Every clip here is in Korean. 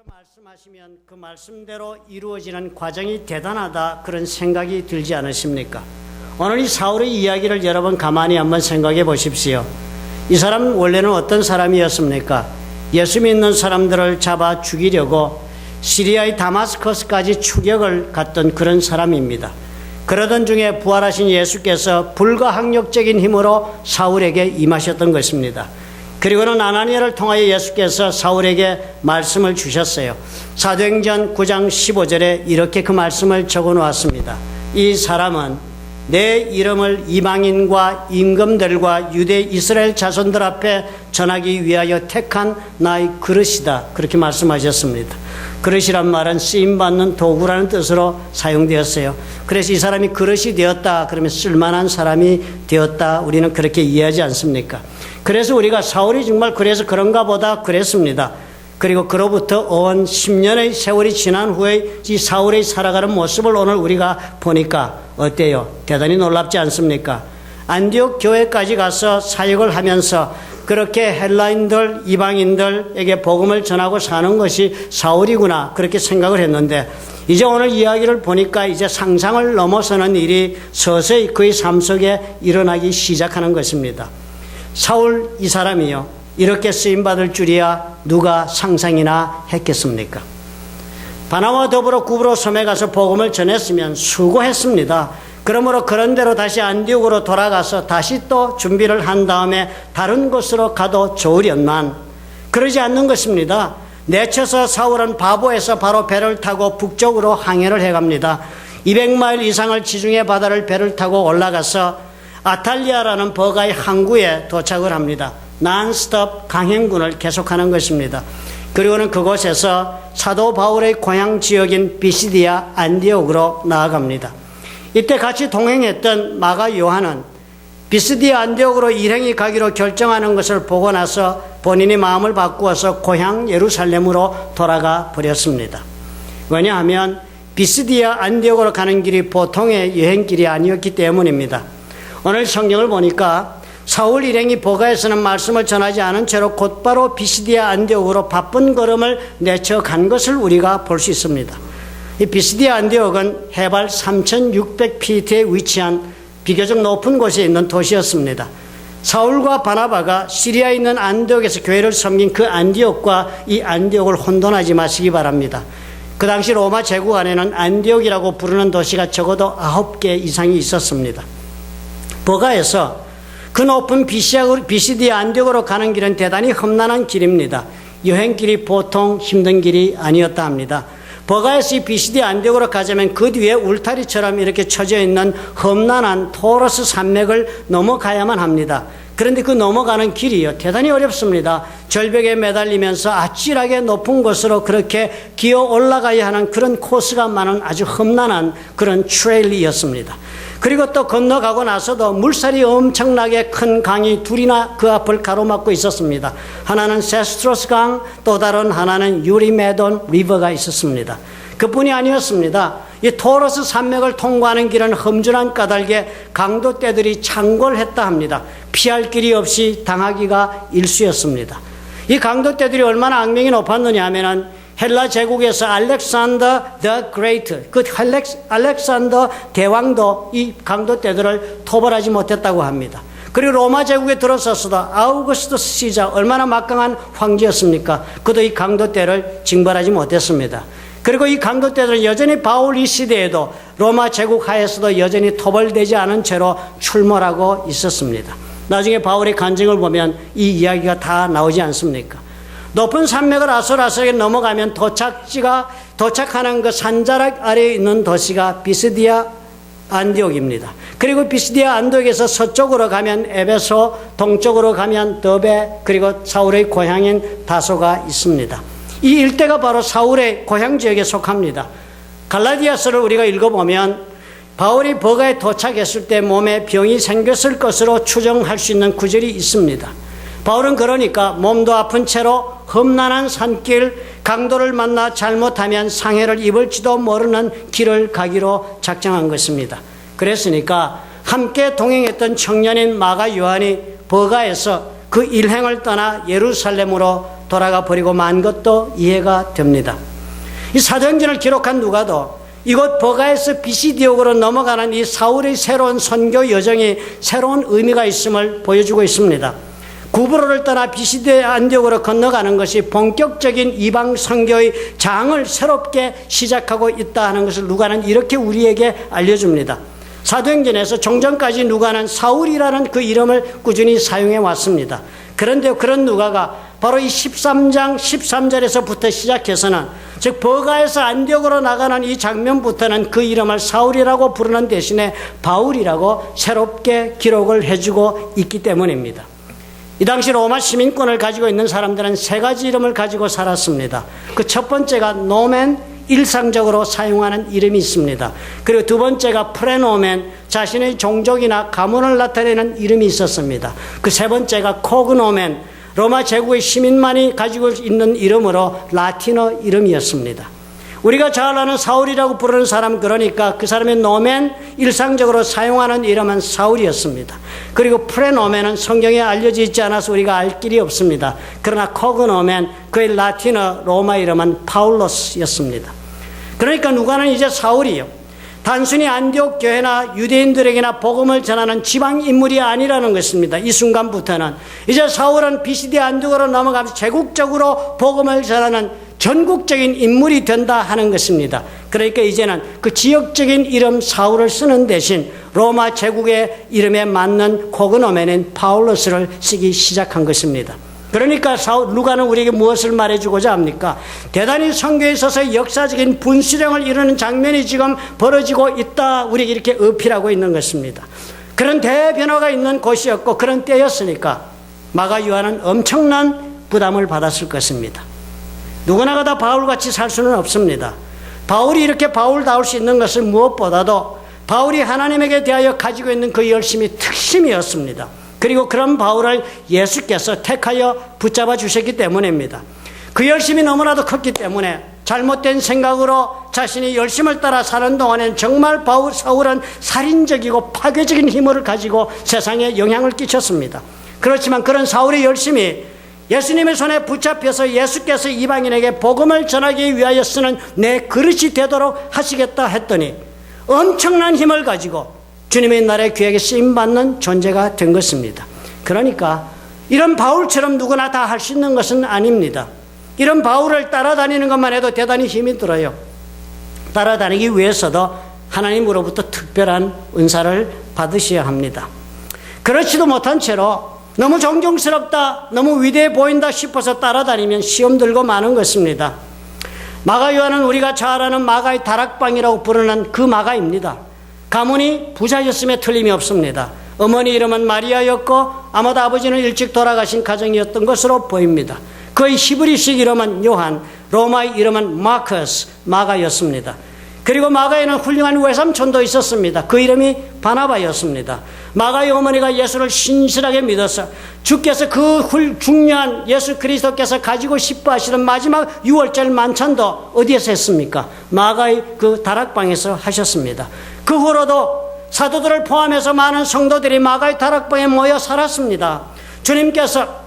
말씀하시면 그 말씀대로 이루어지는 과정이 대단하다 그런 생각이 들지 않으십니까? 오늘 이 사울의 이야기를 여러분 가만히 한번 생각해 보십시오. 이 사람은 원래는 어떤 사람이었습니까? 예수 믿는 사람들을 잡아 죽이려고 시리아의 다마스커스까지 추격을 갔던 그런 사람입니다. 그러던 중에 부활하신 예수께서 불가항력적인 힘으로 사울에게 임하셨던 것입니다. 그리고는 아나니아를 통하여 예수께서 사울에게 말씀을 주셨어요. 사도행전 9장 15절에 이렇게 그 말씀을 적어 놓았습니다. 이 사람은 내 이름을 이방인과 임금들과 유대 이스라엘 자손들 앞에 전하기 위하여 택한 나의 그릇이다. 그렇게 말씀하셨습니다. 그릇이란 말은 쓰임받는 도구라는 뜻으로 사용되었어요. 그래서 이 사람이 그릇이 되었다 그러면 쓸만한 사람이 되었다, 우리는 그렇게 이해하지 않습니까? 그래서 우리가 사울이 정말 그래서 그런가 보다 그랬습니다. 그리고 그로부터 온 10년의 세월이 지난 후에 이 사울의 살아가는 모습을 오늘 우리가 보니까 어때요? 대단히 놀랍지 않습니까? 안디옥 교회까지 가서 사역을 하면서 그렇게 헬라인들, 이방인들에게 복음을 전하고 사는 것이 사울이구나 그렇게 생각을 했는데, 이제 오늘 이야기를 보니까 이제 상상을 넘어서는 일이 서서히 그의 삶 속에 일어나기 시작하는 것입니다. 사울 이 사람이요, 이렇게 쓰임받을 줄이야 누가 상상이나 했겠습니까? 바나바와 더불어 구브로 섬에 가서 복음을 전했으면 수고했습니다. 그러므로 그런 대로 다시 안디옥으로 돌아가서 다시 또 준비를 한 다음에 다른 곳으로 가도 좋으련만 그러지 않는 것입니다. 내쳐서 사울은 바보에서 바로 배를 타고 북쪽으로 항해를 해갑니다. 200마일 이상을 지중해 바다를 배를 타고 올라가서 아탈리아라는 버가의 항구에 도착을 합니다. 난스톱 강행군을 계속하는 것입니다. 그리고는 그곳에서 사도 바울의 고향 지역인 비시디아 안디옥으로 나아갑니다. 이때 같이 동행했던 마가 요한은 비시디아 안디옥으로 일행이 가기로 결정하는 것을 보고 나서 본인이 마음을 바꾸어서 고향 예루살렘으로 돌아가 버렸습니다. 왜냐하면 비시디아 안디옥으로 가는 길이 보통의 여행길이 아니었기 때문입니다. 오늘 성경을 보니까 사울 일행이 버가에서는 말씀을 전하지 않은 채로 곧바로 비시디아 안디옥으로 바쁜 걸음을 내쳐 간 것을 우리가 볼 수 있습니다. 이 비시디아 안디옥은 해발 3,600피트에 위치한 비교적 높은 곳에 있는 도시였습니다. 사울과 바나바가 시리아에 있는 안디옥에서 교회를 섬긴 그 안디옥과 이 안디옥을 혼돈하지 마시기 바랍니다. 그 당시 로마 제국 안에는 안디옥이라고 부르는 도시가 적어도 9개 이상이 있었습니다. 버가에서 그 높은 비시디아 안디옥으로 가는 길은 대단히 험난한 길입니다. 여행길이 보통 힘든 길이 아니었다 합니다. 버가에서 이 비시디아 안디옥으로 가자면 그 뒤에 울타리처럼 이렇게 쳐져 있는 험난한 토러스 산맥을 넘어가야만 합니다. 그런데 그 넘어가는 길이요, 대단히 어렵습니다. 절벽에 매달리면서 아찔하게 높은 곳으로 그렇게 기어 올라가야 하는 그런 코스가 많은 아주 험난한 그런 트레일이었습니다. 그리고 또 건너가고 나서도 물살이 엄청나게 큰 강이 둘이나 그 앞을 가로막고 있었습니다. 하나는 세스트로스 강, 또 다른 하나는 유리메돈 리버가 있었습니다. 그뿐이 아니었습니다. 이 토러스 산맥을 통과하는 길은 험준한 까닭에 강도떼들이 창궐했다 합니다. 피할 길이 없이 당하기가 일쑤였습니다. 이 강도떼들이 얼마나 악명이 높았느냐 하면은 헬라 제국에서 알렉산더 더 그레이트, 그 알렉산더 대왕도 이 강도떼들을 토벌하지 못했다고 합니다. 그리고 로마 제국에 들어섰어도 아우구스투스 시자, 얼마나 막강한 황제였습니까? 그도 이 강도떼를 징벌하지 못했습니다. 그리고 이 강도떼들은 여전히 바울 이 시대에도 로마 제국 하에서도 여전히 토벌되지 않은 채로 출몰하고 있었습니다. 나중에 바울의 간증을 보면 이 이야기가 다 나오지 않습니까? 높은 산맥을 아슬아슬하게 넘어가면 도착하는 그 산자락 아래에 있는 도시가 비시디아 안디옥입니다. 그리고 비시디아 안디옥에서 서쪽으로 가면 에베소, 동쪽으로 가면 더베, 그리고 사울의 고향인 다소가 있습니다. 이 일대가 바로 사울의 고향 지역에 속합니다. 갈라디아서를 우리가 읽어보면 바울이 버가에 도착했을 때 몸에 병이 생겼을 것으로 추정할 수 있는 구절이 있습니다. 바울은 그러니까 몸도 아픈 채로 험난한 산길, 강도를 만나 잘못하면 상해를 입을지도 모르는 길을 가기로 작정한 것입니다. 그랬으니까 함께 동행했던 청년인 마가 요한이 버가에서 그 일행을 떠나 예루살렘으로 돌아가 버리고 만 것도 이해가 됩니다. 이 사도행전을 기록한 누가도 이곳 버가에서 비시디옥으로 넘어가는 이 사울의 새로운 선교 여정이 새로운 의미가 있음을 보여주고 있습니다. 구브로를 떠나 비시디 안디옥으로 건너가는 것이 본격적인 이방 선교의 장을 새롭게 시작하고 있다 하는 것을 누가는 이렇게 우리에게 알려줍니다. 사도행전에서 종전까지 누가는 사울이라는 그 이름을 꾸준히 사용해 왔습니다. 그런데 그런 누가가 바로 이 13장 13절에서부터 시작해서는 즉 버가에서 안디옥으로 나가는 이 장면부터는 그 이름을 사울이라고 부르는 대신에 바울이라고 새롭게 기록을 해주고 있기 때문입니다. 이 당시 로마 시민권을 가지고 있는 사람들은 세 가지 이름을 가지고 살았습니다. 그 첫 번째가 노멘, 일상적으로 사용하는 이름이 있습니다. 그리고 두 번째가 프레노멘, 자신의 종족이나 가문을 나타내는 이름이 있었습니다. 그 세 번째가 코그노멘, 로마 제국의 시민만이 가지고 있는 이름으로 라틴어 이름이었습니다. 우리가 잘 아는 사울이라고 부르는 사람, 그러니까 그 사람의 노멘, 일상적으로 사용하는 이름은 사울이었습니다. 그리고 프레노멘은 성경에 알려져 있지 않아서 우리가 알 길이 없습니다. 그러나 코그노멘, 그의 라틴어 로마 이름은 파울로스였습니다. 그러니까 누가는 이제 사울이요, 단순히 안디옥 교회나 유대인들에게나 복음을 전하는 지방 인물이 아니라는 것입니다. 이 순간부터는 이제 사울은 비시디 안디옥으로 넘어가면서 제국적으로 복음을 전하는 전국적인 인물이 된다 하는 것입니다. 그러니까 이제는 그 지역적인 이름 사울을 쓰는 대신 로마 제국의 이름에 맞는 코그노멘인 파울로스를 쓰기 시작한 것입니다. 그러니까 누가는 우리에게 무엇을 말해주고자 합니까? 대단히 선교에 있어서 역사적인 분수령을 이루는 장면이 지금 벌어지고 있다, 우리에게 이렇게 어필하고 있는 것입니다. 그런 대변화가 있는 곳이었고 그런 때였으니까 마가 요한은 엄청난 부담을 받았을 것입니다. 누구나가 다 바울같이 살 수는 없습니다. 바울이 이렇게 바울다울 수 있는 것은 무엇보다도 바울이 하나님에게 대하여 가지고 있는 그 열심이 특심이었습니다. 그리고 그런 바울을 예수께서 택하여 붙잡아 주셨기 때문입니다. 그 열심이 너무나도 컸기 때문에 잘못된 생각으로 자신이 열심을 따라 사는 동안에는 정말 사울은 살인적이고 파괴적인 힘을 가지고 세상에 영향을 끼쳤습니다. 그렇지만 그런 사울의 열심이 예수님의 손에 붙잡혀서 예수께서 이방인에게 복음을 전하기 위하여 쓰는 내 그릇이 되도록 하시겠다 했더니 엄청난 힘을 가지고 주님의 나라의 귀하게 쓰임받는 존재가 된 것입니다. 그러니까 이런 바울처럼 누구나 다 할 수 있는 것은 아닙니다. 이런 바울을 따라다니는 것만 해도 대단히 힘이 들어요. 따라다니기 위해서도 하나님으로부터 특별한 은사를 받으셔야 합니다. 그렇지도 못한 채로 너무 존경스럽다, 너무 위대해 보인다 싶어서 따라다니면 시험 들고 마는 것입니다. 마가 요한은 우리가 잘 아는 마가의 다락방이라고 부르는 그 마가입니다. 가문이 부자였음에 틀림이 없습니다. 어머니 이름은 마리아였고 아마도 아버지는 일찍 돌아가신 가정이었던 것으로 보입니다. 그의 히브리식 이름은 요한, 로마의 이름은 마커스, 마가였습니다. 그리고 마가에는 훌륭한 외삼촌도 있었습니다. 그 이름이 바나바였습니다. 마가의 어머니가 예수를 신실하게 믿어서 주께서 그 중요한 예수 그리스도께서 가지고 싶어 하시는 마지막 6월절 만찬도 어디에서 했습니까? 마가의 그 다락방에서 하셨습니다. 그 후로도 사도들을 포함해서 많은 성도들이 마가의 다락방에 모여 살았습니다. 주님께서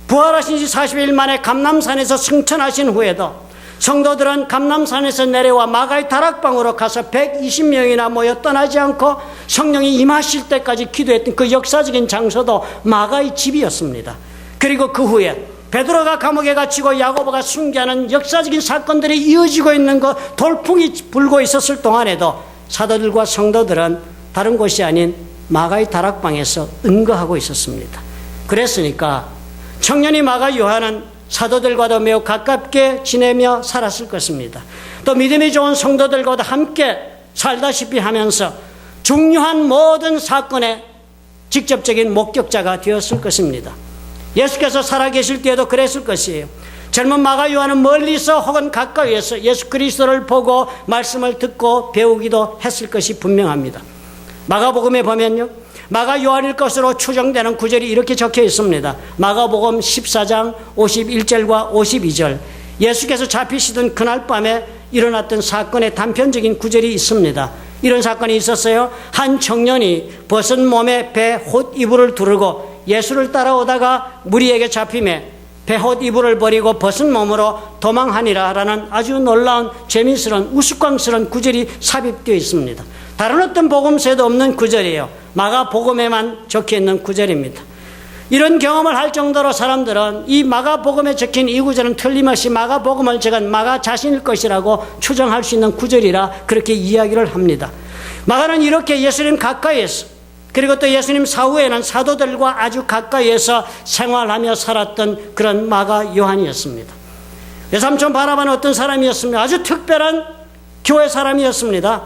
부활하신 지 40일 만에 감람산에서 승천하신 후에도 성도들은 감람산에서 내려와 마가의 다락방으로 가서 120명이나 모여 떠나지 않고 성령이 임하실 때까지 기도했던 그 역사적인 장소도 마가의 집이었습니다. 그리고 그 후에 베드로가 감옥에 갇히고 야고보가 순교하는 역사적인 사건들이 이어지고 있는 그 돌풍이 불고 있었을 동안에도 사도들과 성도들은 다른 곳이 아닌 마가의 다락방에서 은거하고 있었습니다. 그랬으니까 청년이 마가 요한은 사도들과도 매우 가깝게 지내며 살았을 것입니다. 또 믿음이 좋은 성도들과도 함께 살다시피 하면서 중요한 모든 사건의 직접적인 목격자가 되었을 것입니다. 예수께서 살아계실 때에도 그랬을 것이에요. 젊은 마가 요한은 멀리서 혹은 가까이에서 예수 그리스도를 보고 말씀을 듣고 배우기도 했을 것이 분명합니다. 마가복음에 보면요, 마가 요한일 것으로 추정되는 구절이 이렇게 적혀 있습니다. 마가복음 14장 51절과 52절, 예수께서 잡히시던 그날 밤에 일어났던 사건의 단편적인 구절이 있습니다. 이런 사건이 있었어요. 한 청년이 벗은 몸에 배 홑 이불을 두르고 예수를 따라오다가 무리에게 잡힘에 베옷 이불을 버리고 벗은 몸으로 도망하니라 라는 아주 놀라운 재미스러운 우스꽝스러운 구절이 삽입되어 있습니다. 다른 어떤 복음서에도 없는 구절이에요. 마가복음에만 적혀있는 구절입니다. 이런 경험을 할 정도로 사람들은 이 마가복음에 적힌 이 구절은 틀림없이 마가복음을 적은 마가 자신일 것이라고 추정할 수 있는 구절이라 그렇게 이야기를 합니다. 마가는 이렇게 예수님 가까이에서, 그리고 또 예수님 사후에는 사도들과 아주 가까이에서 생활하며 살았던 그런 마가 요한이었습니다. 외삼촌 바나바는 어떤 사람이었습니까? 아주 특별한 교회 사람이었습니다.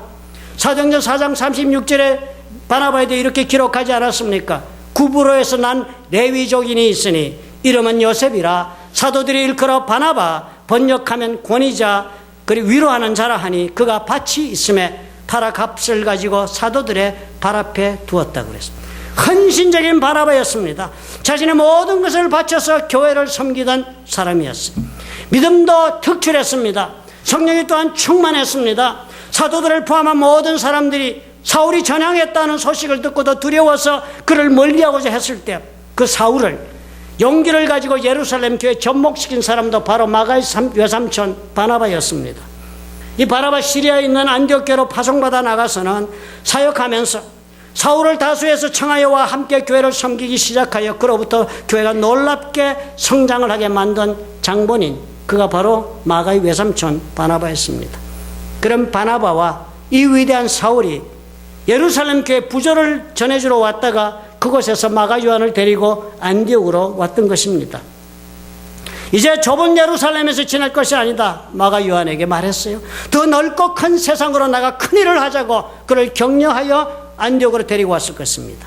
사도행전 4장 36절에 바나바에 대해 이렇게 기록하지 않았습니까? 구브로에서 난 레위족인이 있으니 이름은 요셉이라 사도들이 일컬어 바나바, 번역하면 권위자, 그리고 위로하는 자라 하니 그가 밭이 있음에 팔아 값을 가지고 사도들의 발 앞에 두었다고 그랬습니다. 헌신적인 바나바였습니다. 자신의 모든 것을 바쳐서 교회를 섬기던 사람이었습니다. 믿음도 특출했습니다. 성령이 또한 충만했습니다. 사도들을 포함한 모든 사람들이 사울이 전향했다는 소식을 듣고도 두려워서 그를 멀리하고자 했을 때 그 사울을 용기를 가지고 예루살렘 교회에 접목시킨 사람도 바로 마가의 외삼촌 바나바였습니다. 이 바나바 시리아에 있는 안디옥교로 파송받아 나가서는 사역하면서 사울을 다수에서 청하여와 함께 교회를 섬기기 시작하여 그로부터 교회가 놀랍게 성장을 하게 만든 장본인, 그가 바로 마가의 외삼촌 바나바였습니다. 그런 바나바와 이 위대한 사울이 예루살렘 교회 부조를 전해주러 왔다가 그곳에서 마가 요한을 데리고 안디옥으로 왔던 것입니다. 이제 좁은 예루살렘에서 지낼 것이 아니다, 마가 요한에게 말했어요. 더 넓고 큰 세상으로 나가 큰일을 하자고 그를 격려하여 안디옥으로 데리고 왔을 것입니다.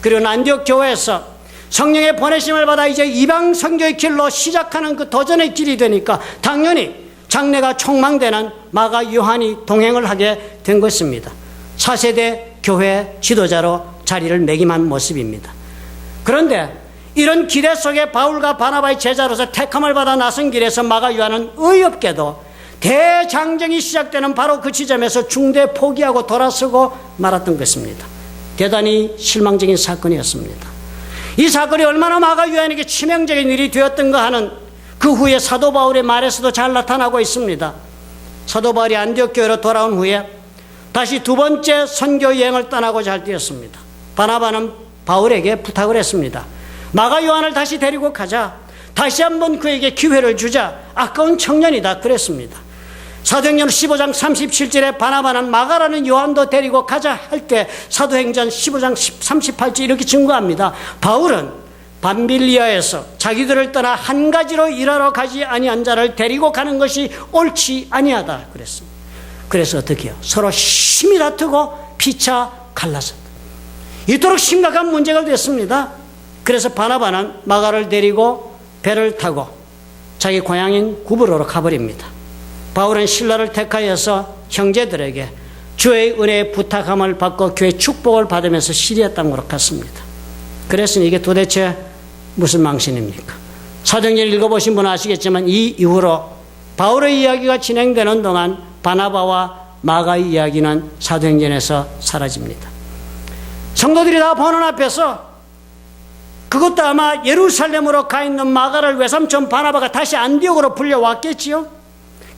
그리고 안디옥 교회에서 성령의 보내심을 받아 이제 이방 선교의 길로 시작하는 그 도전의 길이 되니까 당연히 장래가 촉망되는 마가 요한이 동행을 하게 된 것입니다. 4세대 교회 지도자로 자리를 매김한 모습입니다. 그런데 이런 기대 속에 바울과 바나바의 제자로서 택함을 받아 나선 길에서 마가 요한은 의없게도 대장정이 시작되는 바로 그 지점에서 중대 포기하고 돌아서고 말았던 것입니다. 대단히 실망적인 사건이었습니다. 이 사건이 얼마나 마가 요한에게 치명적인 일이 되었던가 하는 그 후에 사도 바울의 말에서도 잘 나타나고 있습니다. 사도 바울이 안디옥 교회로 돌아온 후에 다시 두 번째 선교 여행을 떠나고자 할 때였습니다. 바나바는 바울에게 부탁을 했습니다. 마가 요한을 다시 데리고 가자. 다시 한번 그에게 기회를 주자. 아까운 청년이다 그랬습니다. 사도행전 15장 37절에 바나바는 마가라는 요한도 데리고 가자 할 때 사도행전 15장 38절 이렇게 증거합니다. 바울은 밤빌리아에서 자기들을 떠나 한 가지로 일하러 가지 아니한 자를 데리고 가는 것이 옳지 아니하다 그랬습니다. 그래서 어떻게 해요? 서로 심히 다투고 피차 갈라섰다. 이토록 심각한 문제가 됐습니다. 그래서 바나바는 마가를 데리고 배를 타고 자기 고향인 구브로로 가버립니다. 바울은 신라를 택하여서 형제들에게 주의 은혜의 부탁함을 받고 교회 축복을 받으면서 시리아 땅으로 갔습니다. 그랬으니 이게 도대체 무슨 망신입니까? 사도행전 읽어보신 분은 아시겠지만 이 이후로 바울의 이야기가 진행되는 동안 바나바와 마가의 이야기는 사도행전에서 사라집니다. 성도들이 다 보는 앞에서 그것도 아마 예루살렘으로 가 있는 마가를 외삼촌 바나바가 다시 안디옥으로 불려왔겠지요.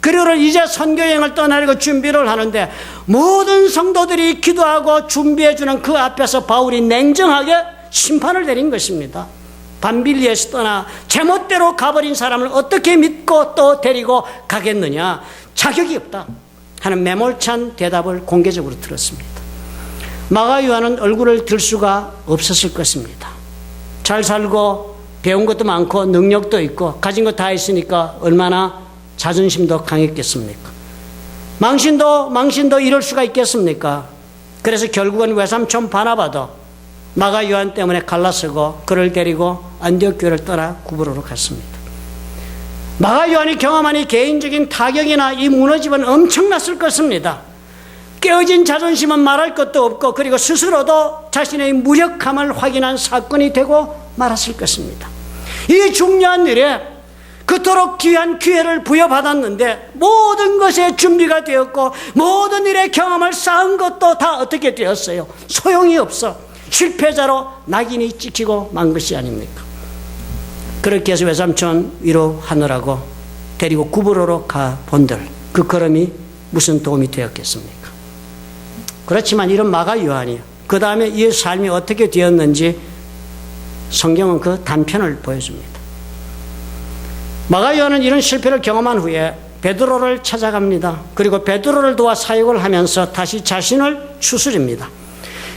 그리고 이제 선교여행을 떠나려고 준비를 하는데 모든 성도들이 기도하고 준비해주는 그 앞에서 바울이 냉정하게 심판을 내린 것입니다. 밤빌리에서 떠나 제멋대로 가버린 사람을 어떻게 믿고 또 데리고 가겠느냐, 자격이 없다 하는 매몰찬 대답을 공개적으로 들었습니다. 마가 요한은 얼굴을 들 수가 없었을 것입니다. 잘 살고 배운 것도 많고 능력도 있고 가진 거 다 있으니까 얼마나 자존심도 강했겠습니까? 망신도 이럴 수가 있겠습니까? 그래서 결국은 외삼촌 바나바도 마가 요한 때문에 갈라서고 그를 데리고 안디옥 교회를 떠나 구브로로 갔습니다. 마가 요한이 경험한 이 개인적인 타격이나 이 무너짐은 엄청났을 것입니다. 깨어진 자존심은 말할 것도 없고 그리고 스스로도 자신의 무력함을 확인한 사건이 되고 말았을 것입니다. 이 중요한 일에 그토록 귀한 기회를 부여받았는데 모든 것에 준비가 되었고 모든 일의 경험을 쌓은 것도 다 어떻게 되었어요? 소용이 없어 실패자로 낙인이 찍히고 만 것이 아닙니까? 그렇게 해서 외삼촌 위로하느라고 데리고 구부러로 가본들 그 걸음이 무슨 도움이 되었겠습니까? 그렇지만 이런 마가 요한이요. 그 다음에 이 삶이 어떻게 되었는지 성경은 그 단편을 보여줍니다. 마가 요한은 이런 실패를 경험한 후에 베드로를 찾아갑니다. 그리고 베드로를 도와 사역을 하면서 다시 자신을 추스립니다.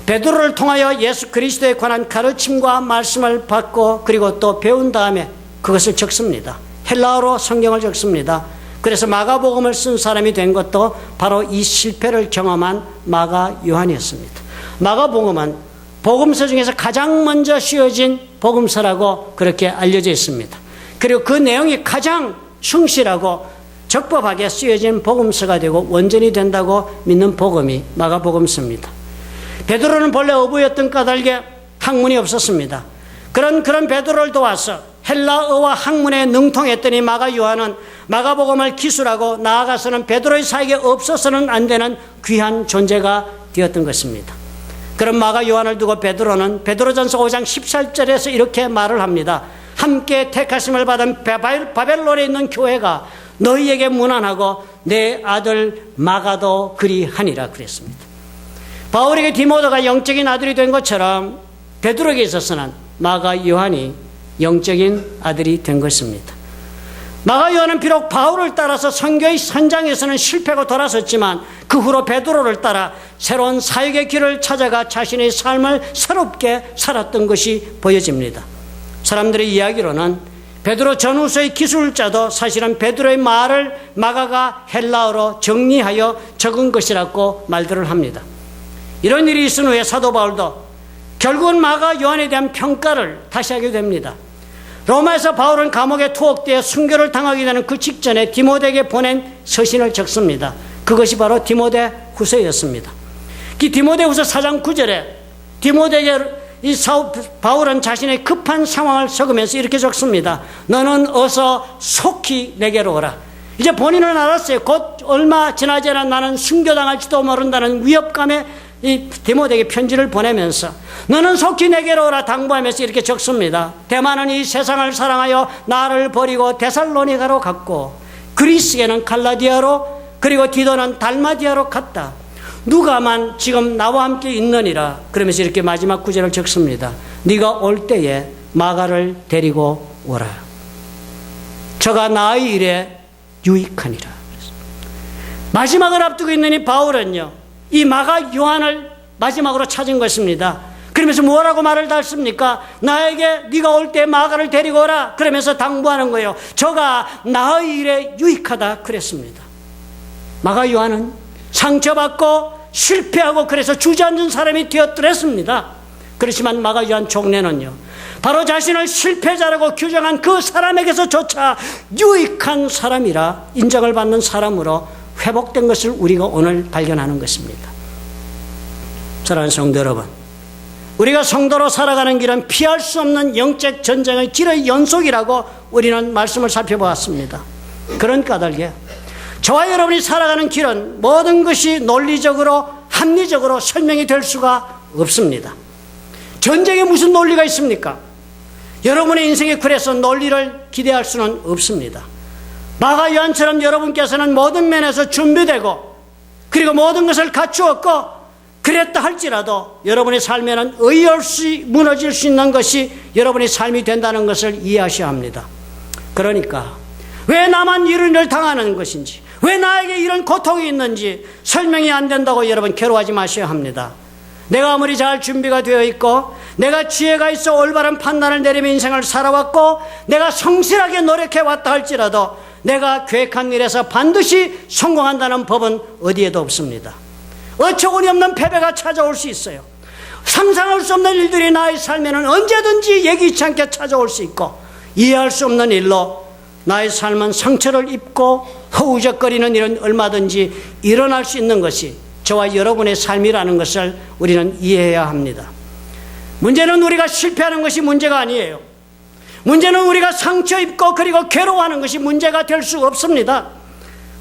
베드로를 통하여 예수 그리스도에 관한 가르침과 말씀을 받고 그리고 또 배운 다음에 그것을 적습니다. 헬라어로 성경을 적습니다. 그래서 마가복음을 쓴 사람이 된 것도 바로 이 실패를 경험한 마가 요한이었습니다. 마가복음은 복음서 중에서 가장 먼저 쓰여진 복음서라고 그렇게 알려져 있습니다. 그리고 그 내용이 가장 충실하고 적법하게 쓰여진 복음서가 되고 원전이 된다고 믿는 복음이 마가복음서입니다. 베드로는 본래 어부였던 까닭에 학문이 없었습니다. 그런 베드로를 도와서 헬라어와 학문에 능통했더니 마가 요한은 마가복음을 기술하고 나아가서는 베드로의 사역에 없어서는 안 되는 귀한 존재가 되었던 것입니다. 그런 마가 요한을 두고 베드로는 베드로전서 5장 14절에서 이렇게 말을 합니다. 함께 택하심을 받은 바벨론에 있는 교회가 너희에게 문안하고 내 아들 마가도 그리하니라 그랬습니다. 바울에게 디모데가 영적인 아들이 된 것처럼 베드로에게 있어서는 마가 요한이 영적인 아들이 된 것입니다. 마가 요한은 비록 바울을 따라서 선교의 현장에서는 실패하고 돌아섰지만 그 후로 베드로를 따라 새로운 사역의 길을 찾아가 자신의 삶을 새롭게 살았던 것이 보여집니다. 사람들의 이야기로는 베드로 전후서의 기술자도 사실은 베드로의 말을 마가가 헬라어로 정리하여 적은 것이라고 말들을 합니다. 이런 일이 있은 후에 사도 바울도 결국은 마가 요한에 대한 평가를 다시 하게 됩니다. 로마에서 바울은 감옥에 투옥되어 순교를 당하게 되는 그 직전에 디모데에게 보낸 서신을 적습니다. 그것이 바로 디모데 후서였습니다. 그 디모데 후서 4장 9절에 디모데에게 바울은 자신의 급한 상황을 적으면서 이렇게 적습니다. 너는 어서 속히 내게로 오라. 이제 본인은 알았어요. 곧 얼마 지나지 않아 나는 순교당할지도 모른다는 위협감에 이 디모데에게 편지를 보내면서 너는 속히 내게로 오라 당부하면서 이렇게 적습니다. 대만은 이 세상을 사랑하여 나를 버리고 데살로니가로 갔고 그리스에는 갈라디아로 그리고 디도는 달마디아로 갔다. 누가만 지금 나와 함께 있느니라. 그러면서 이렇게 마지막 구절을 적습니다. 네가 올 때에 마가를 데리고 오라. 저가 나의 일에 유익하니라. 마지막을 앞두고 있는 이 바울은요. 이 마가 요한을 마지막으로 찾은 것입니다. 그러면서 뭐라고 말을 달습니까? 나에게 네가 올 때 마가를 데리고 오라. 그러면서 당부하는 거예요. 저가 나의 일에 유익하다 그랬습니다. 마가 요한은 상처받고 실패하고 그래서 주저앉은 사람이 되었더랬습니다. 그렇지만 마가 요한 종래는요. 바로 자신을 실패자라고 규정한 그 사람에게서조차 유익한 사람이라 인정을 받는 사람으로 회복된 것을 우리가 오늘 발견하는 것입니다. 사랑하는 성도 여러분, 우리가 성도로 살아가는 길은 피할 수 없는 영적 전쟁의 길의 연속이라고 우리는 말씀을 살펴보았습니다. 그런 까닭에 저와 여러분이 살아가는 길은 모든 것이 논리적으로 합리적으로 설명이 될 수가 없습니다. 전쟁에 무슨 논리가 있습니까? 여러분의 인생의 길에서 논리를 기대할 수는 없습니다. 마가 요한처럼 여러분께서는 모든 면에서 준비되고 그리고 모든 것을 갖추었고 그랬다 할지라도 여러분의 삶에는 의없이 무너질 수 있는 것이 여러분의 삶이 된다는 것을 이해하셔야 합니다. 그러니까 왜 나만 이런 일을 당하는 것인지, 왜 나에게 이런 고통이 있는지 설명이 안 된다고 여러분 괴로워하지 마셔야 합니다. 내가 아무리 잘 준비가 되어 있고 내가 지혜가 있어 올바른 판단을 내리며 인생을 살아왔고 내가 성실하게 노력해왔다 할지라도 내가 계획한 일에서 반드시 성공한다는 법은 어디에도 없습니다. 어처구니 없는 패배가 찾아올 수 있어요. 상상할 수 없는 일들이 나의 삶에는 언제든지 예기치 않게 찾아올 수 있고 이해할 수 없는 일로 나의 삶은 상처를 입고 허우적거리는 일은 얼마든지 일어날 수 있는 것이 저와 여러분의 삶이라는 것을 우리는 이해해야 합니다. 문제는 우리가 실패하는 것이 문제가 아니에요. 문제는 우리가 상처 입고 그리고 괴로워하는 것이 문제가 될 수 없습니다.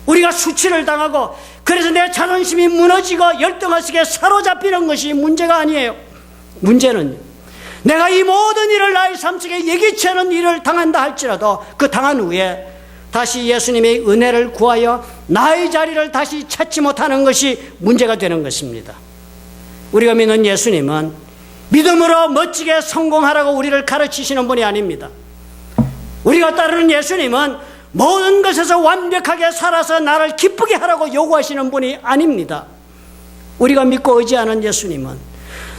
우리가 수치를 당하고 그래서 내 자존심이 무너지고 열등하시게 사로잡히는 것이 문제가 아니에요. 문제는 내가 이 모든 일을 나의 삶 속에 예기치 않은 일을 당한다 할지라도 그 당한 후에 다시 예수님의 은혜를 구하여 나의 자리를 다시 찾지 못하는 것이 문제가 되는 것입니다. 우리가 믿는 예수님은 믿음으로 멋지게 성공하라고 우리를 가르치시는 분이 아닙니다. 우리가 따르는 예수님은 모든 것에서 완벽하게 살아서 나를 기쁘게 하라고 요구하시는 분이 아닙니다. 우리가 믿고 의지하는 예수님은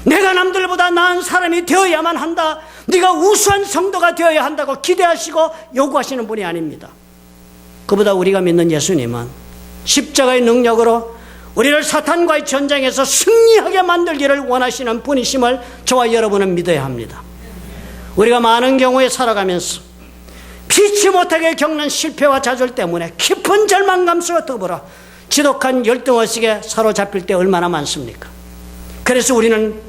내가 남들보다 나은 사람이 되어야만 한다, 네가 우수한 성도가 되어야 한다고 기대하시고 요구하시는 분이 아닙니다. 그보다 우리가 믿는 예수님은 십자가의 능력으로 우리를 사탄과의 전쟁에서 승리하게 만들기를 원하시는 분이심을 저와 여러분은 믿어야 합니다. 우리가 많은 경우에 살아가면서 피치 못하게 겪는 실패와 좌절 때문에 깊은 절망감과 더불어 지독한 열등의식에 사로잡힐 때 얼마나 많습니까? 그래서 우리는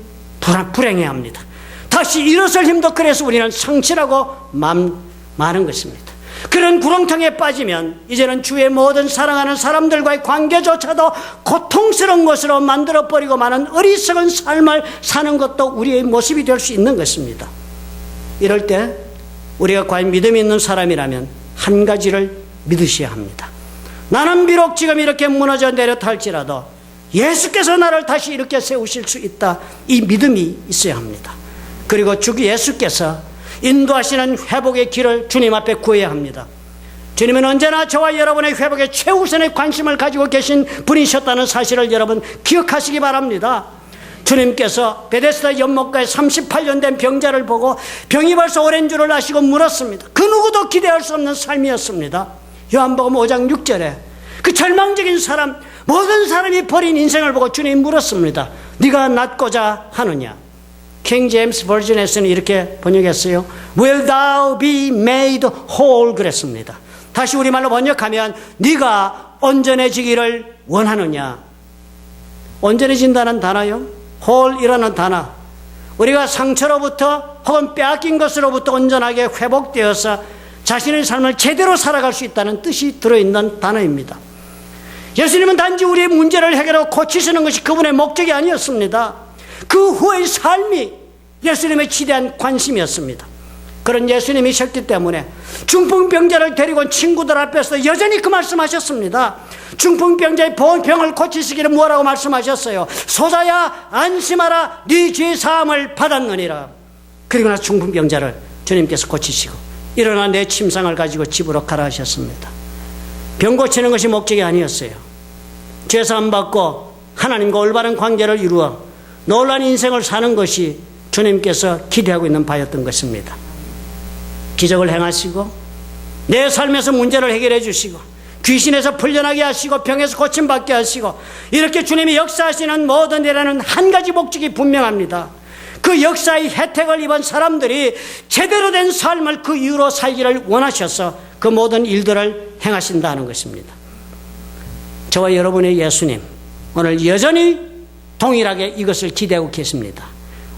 불행해합니다. 다시 일어설 힘도 그래서 우리는 상실하고 많은 것입니다. 그런 구렁텅이에 빠지면 이제는 주의 모든 사랑하는 사람들과의 관계조차도 고통스러운 것으로 만들어버리고 많은 어리석은 삶을 사는 것도 우리의 모습이 될 수 있는 것입니다. 이럴 때 우리가 과연 믿음이 있는 사람이라면 한 가지를 믿으셔야 합니다. 나는 비록 지금 이렇게 무너져 내렸다 할지라도 예수께서 나를 다시 이렇게 세우실 수 있다, 이 믿음이 있어야 합니다. 그리고 주 예수께서 인도하시는 회복의 길을 주님 앞에 구해야 합니다. 주님은 언제나 저와 여러분의 회복에 최우선의 관심을 가지고 계신 분이셨다는 사실을 여러분 기억하시기 바랍니다. 주님께서 베데스다 연못가에 38년 된 병자를 보고 병이 벌써 오랜 줄을 아시고 물었습니다. 그 누구도 기대할 수 없는 삶이었습니다. 요한복음 5장 6절에 그 절망적인 사람, 모든 사람이 버린 인생을 보고 주님이 물었습니다. 네가 낫고자 하느냐? 킹 제임스 버전에서는 이렇게 번역했어요. Will thou be made whole? 그랬습니다. 다시 우리말로 번역하면 네가 온전해지기를 원하느냐? 온전해진다는 단어요, whole이라는 단어, 우리가 상처로부터 혹은 빼앗긴 것으로부터 온전하게 회복되어서 자신의 삶을 제대로 살아갈 수 있다는 뜻이 들어있는 단어입니다. 예수님은 단지 우리의 문제를 해결하고 고치시는 것이 그분의 목적이 아니었습니다. 그 후의 삶이 예수님의 지대한 관심이었습니다. 그런 예수님이셨기 때문에 중풍병자를 데리고 온 친구들 앞에서 여전히 그 말씀하셨습니다. 중풍병자의 병을 고치시기를 뭐라고 말씀하셨어요? 소자야 안심하라, 네 죄 사함을 받았느니라. 그리고 나서 중풍병자를 주님께서 고치시고 일어나 내 침상을 가지고 집으로 가라 하셨습니다. 병 고치는 것이 목적이 아니었어요. 죄 사함 받고 하나님과 올바른 관계를 이루어 놀라운 인생을 사는 것이 주님께서 기대하고 있는 바였던 것입니다. 기적을 행하시고 내 삶에서 문제를 해결해 주시고 귀신에서 풀려나게 하시고 병에서 고침받게 하시고 이렇게 주님이 역사하시는 모든 일에는 한 가지 목적이 분명합니다. 그 역사의 혜택을 입은 사람들이 제대로 된 삶을 그 이후로 살기를 원하셔서 그 모든 일들을 행하신다는 것입니다. 저와 여러분의 예수님 오늘 여전히 동일하게 이것을 기대하고 계십니다.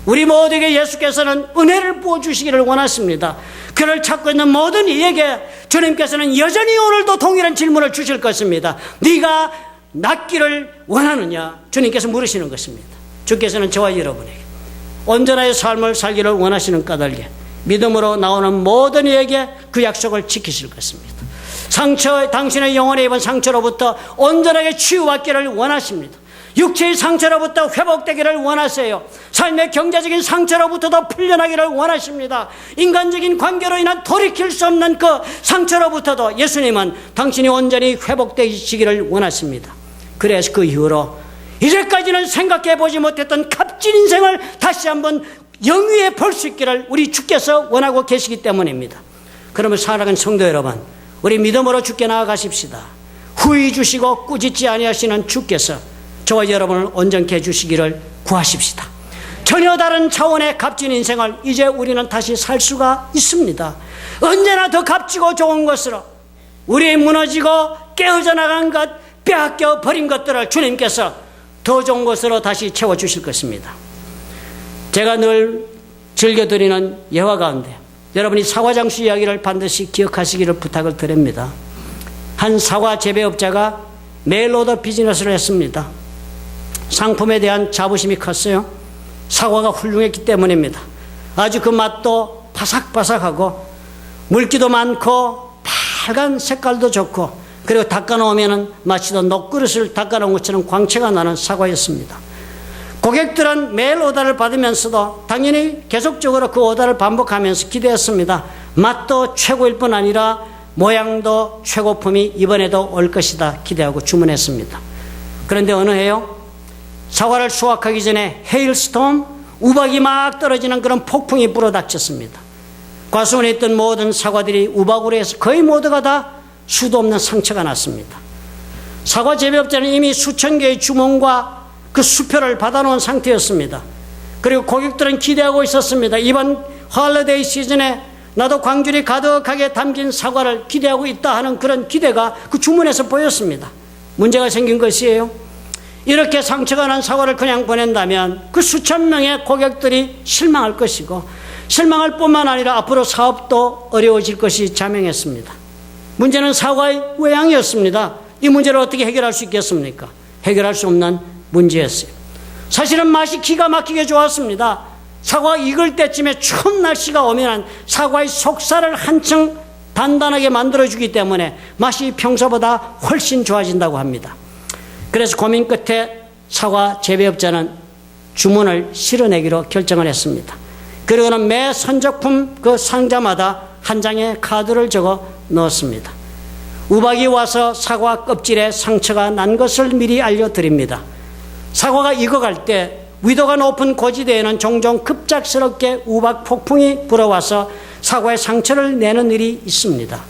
우리 모두에게 예수께서는 은혜를 부어주시기를 원하십니다. 그를 찾고 있는 모든 이에게 주님께서는 여전히 오늘도 동일한 질문을 주실 것입니다. 네가 낫기를 원하느냐? 주님께서 물으시는 것입니다. 주께서는 저와 여러분에게 온전한 삶을 살기를 원하시는 까닭에 믿음으로 나오는 모든 이에게 그 약속을 지키실 것입니다. 당신의 영혼에 입은 상처로부터 온전하게 치유받기를 원하십니다. 육체의 상처로부터 회복되기를 원하세요. 삶의 경제적인 상처로부터도 풀려나기를 원하십니다. 인간적인 관계로 인한 돌이킬 수 없는 그 상처로부터도 예수님은 당신이 온전히 회복되시기를 원하십니다. 그래서 그 이후로 이제까지는 생각해 보지 못했던 값진 인생을 다시 한번 영위에 볼 수 있기를 우리 주께서 원하고 계시기 때문입니다. 그러면 사랑하는 성도 여러분, 우리 믿음으로 주께 나아가십시다. 후회 주시고 꾸짖지 아니하시는 주께서 저와 여러분을 온전케 해주시기를 구하십시다. 전혀 다른 차원의 값진 인생을 이제 우리는 다시 살 수가 있습니다. 언제나 더 값지고 좋은 것으로 우리 무너지고 깨어져 나간 것, 빼앗겨 버린 것들을 주님께서 더 좋은 것으로 다시 채워주실 것입니다. 제가 늘 즐겨드리는 예화 가운데 여러분이 사과장수 이야기를 반드시 기억하시기를 부탁을 드립니다. 한 사과 재배업자가 메일로더 비즈니스를 했습니다. 상품에 대한 자부심이 컸어요. 사과가 훌륭했기 때문입니다. 아주 그 맛도 바삭바삭하고 물기도 많고 빨간 색깔도 좋고, 그리고 닦아놓으면 마치 녹그릇을 닦아놓은 것처럼 광채가 나는 사과였습니다. 고객들은 매일 오다를 받으면서도 당연히 계속적으로 그 오다를 반복하면서 기대했습니다. 맛도 최고일 뿐 아니라 모양도 최고품이 이번에도 올 것이다 기대하고 주문했습니다. 그런데 어느 해요? 사과를 수확하기 전에 헤일스톰, 우박이 막 떨어지는 그런 폭풍이 불어닥쳤습니다. 과수원에 있던 모든 사과들이 우박으로 해서 거의 모두가 다 수도 없는 상처가 났습니다. 사과 재배업자는 이미 수천 개의 주문과 그 수표를 받아놓은 상태였습니다. 그리고 고객들은 기대하고 있었습니다. 이번 홀리데이 시즌에 나도 광줄이 가득하게 담긴 사과를 기대하고 있다 하는 그런 기대가 그 주문에서 보였습니다. 문제가 생긴 것이에요. 이렇게 상처가 난 사과를 그냥 보낸다면 그 수천 명의 고객들이 실망할 것이고, 실망할 뿐만 아니라 앞으로 사업도 어려워질 것이 자명했습니다. 문제는 사과의 외양이었습니다. 이 문제를 어떻게 해결할 수 있겠습니까? 해결할 수 없는 문제였어요. 사실은 맛이 기가 막히게 좋았습니다. 사과가 익을 때쯤에 추운 날씨가 오면 사과의 속살을 한층 단단하게 만들어주기 때문에 맛이 평소보다 훨씬 좋아진다고 합니다. 그래서 고민 끝에 사과 재배업자는 주문을 실어내기로 결정을 했습니다. 그리고는 매 선적품 그 상자마다 한 장의 카드를 적어 넣었습니다. 우박이 와서 사과 껍질에 상처가 난 것을 미리 알려드립니다. 사과가 익어갈 때 위도가 높은 고지대에는 종종 급작스럽게 우박 폭풍이 불어와서 사과에 상처를 내는 일이 있습니다.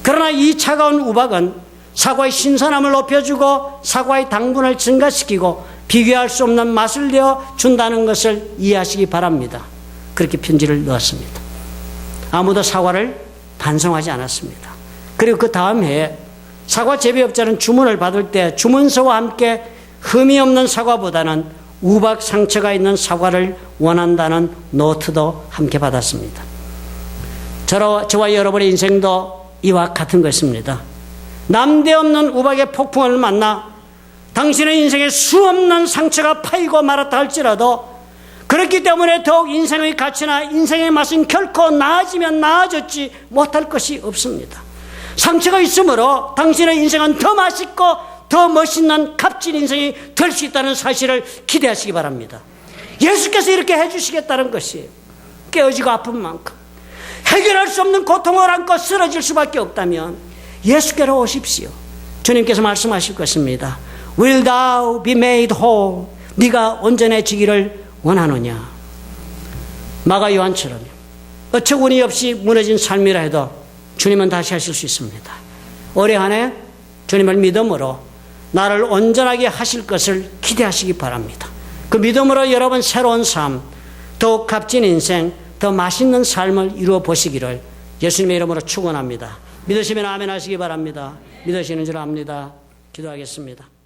그러나 이 차가운 우박은 사과의 신선함을 높여주고 사과의 당분을 증가시키고 비교할 수 없는 맛을 내어준다는 것을 이해하시기 바랍니다. 그렇게 편지를 넣었습니다. 아무도 사과를 반성하지 않았습니다. 그리고 그 다음 해에 사과 재배업자는 주문을 받을 때 주문서와 함께 흠이 없는 사과보다는 우박 상처가 있는 사과를 원한다는 노트도 함께 받았습니다. 저와 여러분의 인생도 이와 같은 것입니다. 남대없는 우박의 폭풍을 만나 당신의 인생에 수없는 상처가 파이고 말았다 할지라도, 그렇기 때문에 더욱 인생의 가치나 인생의 맛은 결코 나아지면 나아졌지 못할 것이 없습니다. 상처가 있으므로 당신의 인생은 더 맛있고 더 멋있는 값진 인생이 될 수 있다는 사실을 기대하시기 바랍니다. 예수께서 이렇게 해주시겠다는 것이에요. 깨어지고 아픈 만큼 해결할 수 없는 고통을 안고 쓰러질 수밖에 없다면 예수께로 오십시오. 주님께서 말씀하실 것입니다. Will thou be made whole? 네가 온전해지기를 원하느냐? 마가 요한처럼 어처구니 없이 무너진 삶이라 해도 주님은 다시 하실 수 있습니다. 올해 한 해 주님을 믿음으로 나를 온전하게 하실 것을 기대하시기 바랍니다. 그 믿음으로 여러분 새로운 삶, 더욱 값진 인생, 더 맛있는 삶을 이루어 보시기를 예수님의 이름으로 축원합니다. 믿으시면 아멘 하시기 바랍니다. 믿으시는 줄 압니다. 기도하겠습니다.